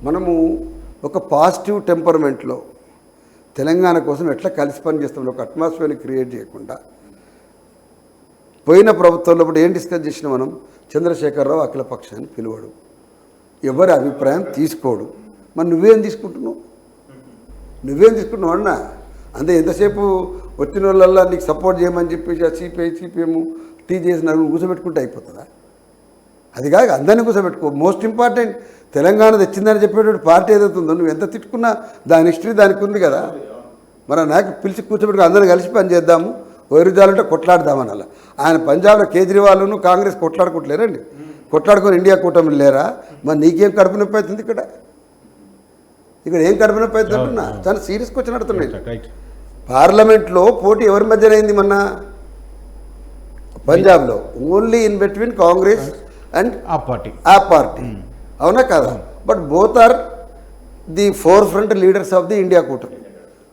మనము ఒక పాజిటివ్ టెంపర్మెంట్లో తెలంగాణ కోసం ఎట్లా కలిసి పని చేస్తాం ఒక అట్మాస్ఫియర్ని క్రియేట్ చేయకుండా పోయిన ప్రభుత్వంలో ఇప్పుడు ఏం డిస్కస్ చేసిన మనం చంద్రశేఖరరావు అఖిలపక్షాన్ని పిలువడు, ఎవరి అభిప్రాయం తీసుకోడు. మరి నువ్వేం తీసుకుంటున్నావు అన్నా? అంతే ఎంతసేపు వచ్చిన వాళ్ళల్లో నీకు సపోర్ట్ చేయమని చెప్పేసి సిపిఎం టీ చేసి నలుగురు కూర్చోబెట్టుకుంటే అయిపోతుందా? అది కాక అందరినీ కూర్చోబెట్టుకో. మోస్ట్ ఇంపార్టెంట్ తెలంగాణ తెచ్చిందని చెప్పేటువంటి పార్టీ ఏదైతుందో నువ్వు ఎంత తిట్టుకున్నా దాని హిస్టరీ దానికి ఉంది కదా. మరి నాకు పిలిచి కూర్చోబెట్టుకుని అందరిని కలిసి పని చేద్దాము, వైరుధ్యాలుంటే కొట్లాడదామని. అలా ఆయన పంజాబ్లో కేజ్రీవాల్ను కాంగ్రెస్ కొట్లాడుకుంటలేరండి, కొట్లాడుకొని ఇండియా కూటమి లేరా? మరి నీకేం కడుపు నొప్పి అవుతుంది? ఇక్కడ ఏం కడుపు నొప్పి అవుతుంది అంటున్నా. చాలా సీరియస్గా వచ్చి నడుతున్నాయి. పార్లమెంట్లో పోటీ ఎవరి మధ్యన అయింది మొన్న పంజాబ్లో? Only in between Congress and ఆ పార్టీ, అవునా కదా? But both are the forefront leaders of the India కూటమి,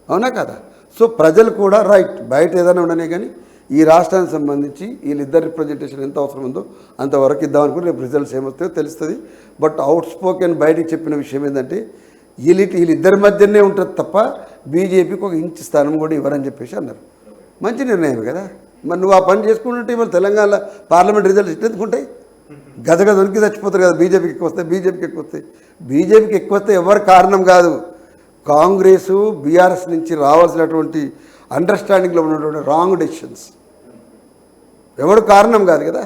అవునా కదా? సో ప్రజలు కూడా రైట్ బయట ఏదైనా ఉండనే కానీ ఈ రాష్ట్రానికి సంబంధించి వీళ్ళిద్దరు రిప్రజెంటేషన్ ఎంత అవసరం ఉందో అంతవరకు ఇద్దామనుకుని రేపు రిజల్ట్స్ ఏమొస్తాయో తెలుస్తుంది. బట్ అవుట్ స్పోకెన్ బయటికి చెప్పిన విషయం ఏంటంటే వీళ్ళిద్దరి మధ్యనే ఉంటుంది తప్ప బీజేపీకి ఒక ఇంచు స్థానం కూడా ఇవ్వరని చెప్పేసి అన్నారు. మంచి నిర్ణయం కదా. మరి నువ్వు ఆ పని చేసుకుంటుంటే మరి తెలంగాణ పార్లమెంట్ రిజల్ట్స్ ఎందుకుంటాయి? గదగద దొరికి చచ్చిపోతారు కదా. బీజేపీకి ఎక్కువ వస్తాయి, బీజేపీకి ఎక్కువ వస్తే ఎవరు కారణం కాదు. కాంగ్రెసు బీఆర్ఎస్ నుంచి రావాల్సినటువంటి అండర్స్టాండింగ్లో ఉన్నటువంటి రాంగ్ డెసిషన్స్ ఎవడు కారణం కాదు కదా.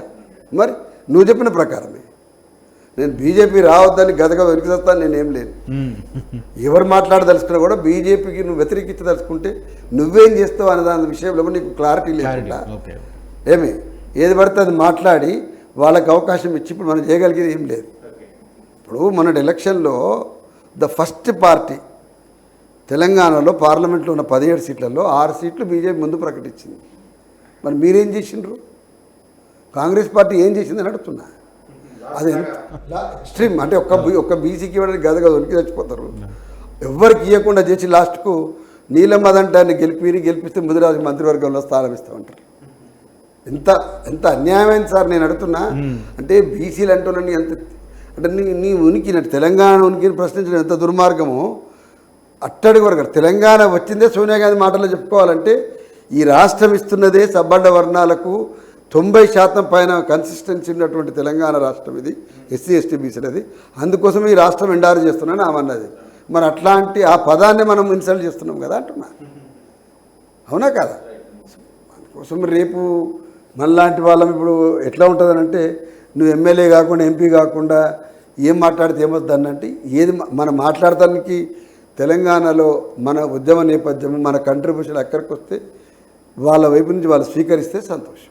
మరి నువ్వు చెప్పిన ప్రకారమే నేను బీజేపీ రావద్దని గదగ వెనుకస్తాను, నేనేం లేను. ఎవరు మాట్లాడదలుచుకున్నా కూడా బీజేపీకి నువ్వు వ్యతిరేకించదలుచుకుంటే నువ్వేం చేస్తావు అనే దాని విషయంలో నీకు క్లారిటీ లేకుండా ఏమి ఏది పడితే అది మాట్లాడి వాళ్ళకి అవకాశం ఇచ్చి ఇప్పుడు మనం చేయగలిగేది ఏం లేదు. ఇప్పుడు మొన్నటి ఎలక్షన్లో ద ఫస్ట్ పార్టీ తెలంగాణలో పార్లమెంట్లో ఉన్న 17 సీట్లలో 6 సీట్లు బీజేపీ ముందు ప్రకటించింది. మరి మీరేం చేసిండ్రు? కాంగ్రెస్ పార్టీ ఏం చేసిందని అడుగుతున్నా. అది ఎక్స్ట్రీమ్ అంటే ఒక్క బీసీకి ఇవ్వడానికి గదగ వనికి చచ్చిపోతారు. ఎవరికి ఇవ్వకుండా చేసి లాస్ట్కు నీలమ్మదంటాన్ని గెలిపిస్తే ముదిరాజు మంత్రివర్గంలో స్థానం ఇస్తామంటారు. ఎంత అన్యాయమైంది సార్ నేను అడుగుతున్నా. అంటే బీసీలు అంటున్నాను ఎంత అంటే నీ ఉనికి తెలంగాణ ఉనికిని ప్రశ్నించడం ఎంత దుర్మార్గమో అట్టడికి వరకు. తెలంగాణ వచ్చిందే సోనియా గాంధీ మాటల్లో చెప్పుకోవాలంటే ఈ రాష్ట్రం ఇస్తున్నదే సబ్బండ వర్ణాలకు 90% పైన కన్సిస్టెన్సీ ఉన్నటువంటి తెలంగాణ రాష్ట్రం ఇది, ఎస్సీ ఎస్టీ బీసీలది. అందుకోసం ఈ రాష్ట్రం ఎండారు చేస్తున్నాను ఆమన్నది. మరి అట్లాంటి ఆ పదాన్ని మనం ఇన్సల్ట్ చేస్తున్నాం కదా అంటున్నా, అవునా కదా? అందుకోసం రేపు మనలాంటి వాళ్ళం ఇప్పుడు ఎట్లా ఉంటుందనంటే నువ్వు ఎమ్మెల్యే కాకుండా ఎంపీ కాకుండా ఏం మాట్లాడితే ఏమవుతుంది అంటే ఏది మనం మాట్లాడటానికి తెలంగాణలో మన ఉద్యమ నేపథ్యం మన కంట్రిబ్యూషన్ ఎక్కడికి వస్తే వాళ్ళ వైపు నుంచి వాళ్ళు స్వీకరిస్తే సంతోషం.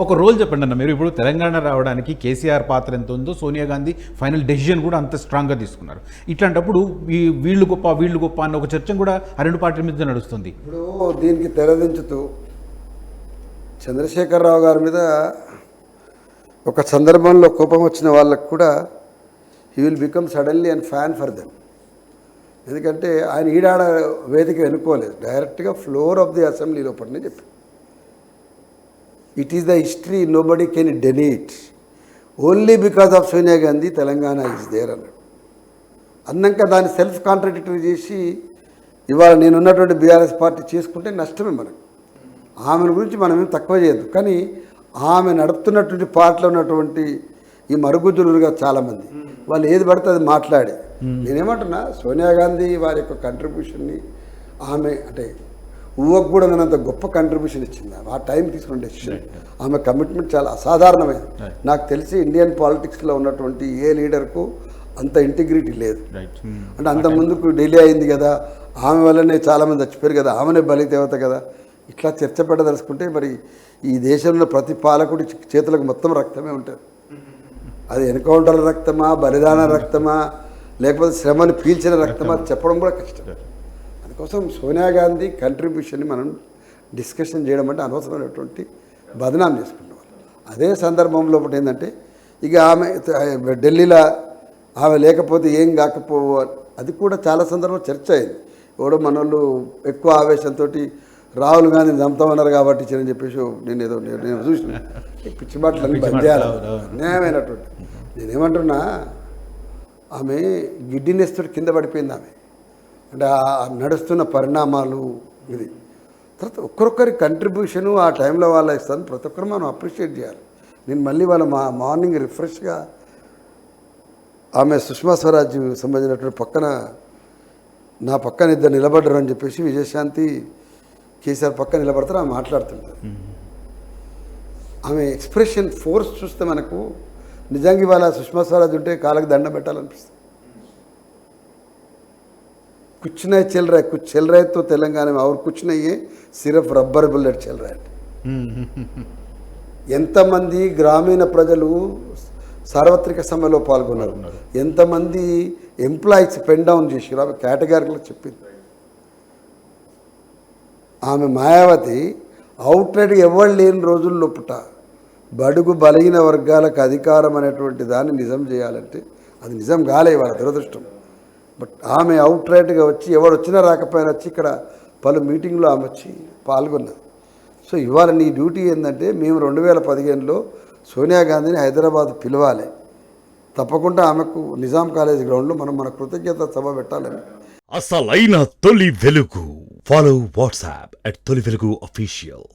ఒక రోల్ చెప్పండి అన్న, మీరు ఇప్పుడు తెలంగాణ రావడానికి కేసీఆర్ పాత్ర ఎంత ఉందో సోనియా గాంధీ ఫైనల్ డెసిషన్ కూడా అంత స్ట్రాంగ్గా తీసుకున్నారు. ఇట్లాంటప్పుడు వీళ్ళు గొప్ప అన్న ఒక చర్చ కూడా ఆ రెండు పార్టీల మీద నడుస్తుంది. ఇప్పుడు దీనికి తెరదించుతూ చంద్రశేఖరరావు గారి మీద ఒక సందర్భంలో కోపం వచ్చిన వాళ్ళకు కూడా he will become suddenly and fan for them. ఎందుకంటే ఆయన ఈడాడ వేదిక ఎన్నుకోలేదు, డైరెక్ట్గా ఫ్లోర్ ఆఫ్ ది అసెంబ్లీ లోపలనే చెప్పి it is the history nobody can deny it only because of Sonia Gandhi Telangana is there అన్నాడు. అన్నాక దాన్ని సెల్ఫ్ కాంట్రడిక్టరీ చేసి ఇవాళ నేనున్నటువంటి బీఆర్ఎస్ పార్టీ చేసుకుంటే నష్టమే మనకు. ఆమెను గురించి మనం ఏం తక్కువ చేయొద్దు, కానీ ఆమె నడుపుతున్నటువంటి పార్టీలో ఉన్నటువంటి ఈ మరుగుజ్జులుగా చాలామంది వాళ్ళు ఏది పడితే అది మాట్లాడి నేనేమంటున్నా సోనియా గాంధీ వారి యొక్క కంట్రిబ్యూషన్ని ఆమె అంటే ఊహకు కూడా నేనంత గొప్ప కంట్రిబ్యూషన్ ఇచ్చింది. ఆ టైం తీసుకున్న డెసిషన్ ఆమె కమిట్మెంట్ చాలా అసాధారణమైనది. నాకు తెలిసి ఇండియన్ పాలిటిక్స్లో ఉన్నటువంటి ఏ లీడర్కు అంత ఇంటిగ్రిటీ లేదు. అంటే అంత ముందుకు డిలే అయింది కదా, ఆమె వల్లనే చాలామంది చచ్చిపోయారు కదా, ఆమెనే బలిదేవత కదా. ఇట్లా చర్చ పెట్టదలుచుకుంటే మరి ఈ దేశంలో ప్రతి పాలకుడి చేతులకు మొత్తం రక్తమే ఉంటుంది. అది ఎన్కౌంటర్ రక్తమా, బలిదాన రక్తమా, లేకపోతే శ్రమను పీల్చిన రక్తమా చెప్పడం కూడా కష్టం. అందుకోసం సోనియా గాంధీ కంట్రిబ్యూషన్ని మనం డిస్కషన్ చేయడం అంటే అనవసరమైనటువంటి బదనాం చేసుకునే వాళ్ళు. అదే సందర్భంలో ఒకటి ఏంటంటే ఇక ఆమె ఢిల్లీలో ఆమె లేకపోతే ఏం కాకపోవు అది కూడా చాలా సందర్భంలో చర్చ అయింది. ఎవడో మనోళ్ళు ఎక్కువ ఆవేశంతో రాహుల్ గాంధీని చంపుతామన్నారు కాబట్టి ఇచ్చారని చెప్పేసి నేను చూసిన పిచ్చి మాటలన్నీ బంద్ చేయాలి, అన్యాయమైనటువంటి. నేనేమంటున్నా ఆమె గిడ్డినెస్తుడు కింద పడిపోయింది ఆమె. అంటే ఆ నడుస్తున్న పరిణామాలు ఇది. తర్వాత ఒక్కొక్కరి కంట్రిబ్యూషను ఆ టైంలో వాళ్ళ ఇస్తాను ప్రతి ఒక్కరు మనం అప్రిషియేట్ చేయాలి. నేను మళ్ళీ వాళ్ళ మార్నింగ్ రిఫ్రెష్గా ఆమె సుష్మా స్వరాజ్ సంబంధించినటువంటి పక్కన నా పక్కన ఇద్దరు నిలబడ్డరు అని చెప్పేసి విజయశాంతి కేసీఆర్ పక్కన నిలబడతారు, ఆమె మాట్లాడుతుంటారు. ఆమె ఎక్స్ప్రెషన్ ఫోర్స్ చూస్తే మనకు నిజంగా ఇవాళ సుష్మా స్వరాజ్ ఉంటే కాళ్ళకి దండం పెట్టాలనిపిస్తుంది. कुछ नहीं चल रहा है तो तेलंगाना में और कुछ नहीं है, सिर्फ रబ్బర్ बुलेट चल रहा है. ఎంతమంది గ్రామీణ ప్రజలు సార్వత్రిక సమ్మెలో పాల్గొన్నారు, ఎంతమంది ఎంప్లాయీస్ పెన్ డౌన్ చేసారు, ఆమె కేటగిరీలో చెప్పింది. ఆమె మాయావతి అవుట్లెట్ ఎవరు లేని రోజుల్లో పుట్ట బడుగు బలహీన వర్గాలకు అధికారం అనేటువంటి దాన్ని నిజం చేయాలంటే అది నిజం కాలే వాళ్ళ దురదృష్టం. బట్ ఆమె అవుట్రైట్గా వచ్చి ఎవరు వచ్చినా రాకపోయినా వచ్చి ఇక్కడ పలు మీటింగ్లో ఆమె వచ్చి పాల్గొన్నది. సో ఇవాళ నీ డ్యూటీ ఏంటంటే మేము 2015లో సోనియా గాంధీని హైదరాబాద్ పిలవాలి, తప్పకుండా ఆమెకు నిజాం కాలేజ్ గ్రౌండ్లో మనం మన కృతజ్ఞత సభ పెట్టాలని. అసలైన తొలి వెలుగు. ఫాలో వాట్సాప్ @తొలి వెలుగు అఫీషియల్.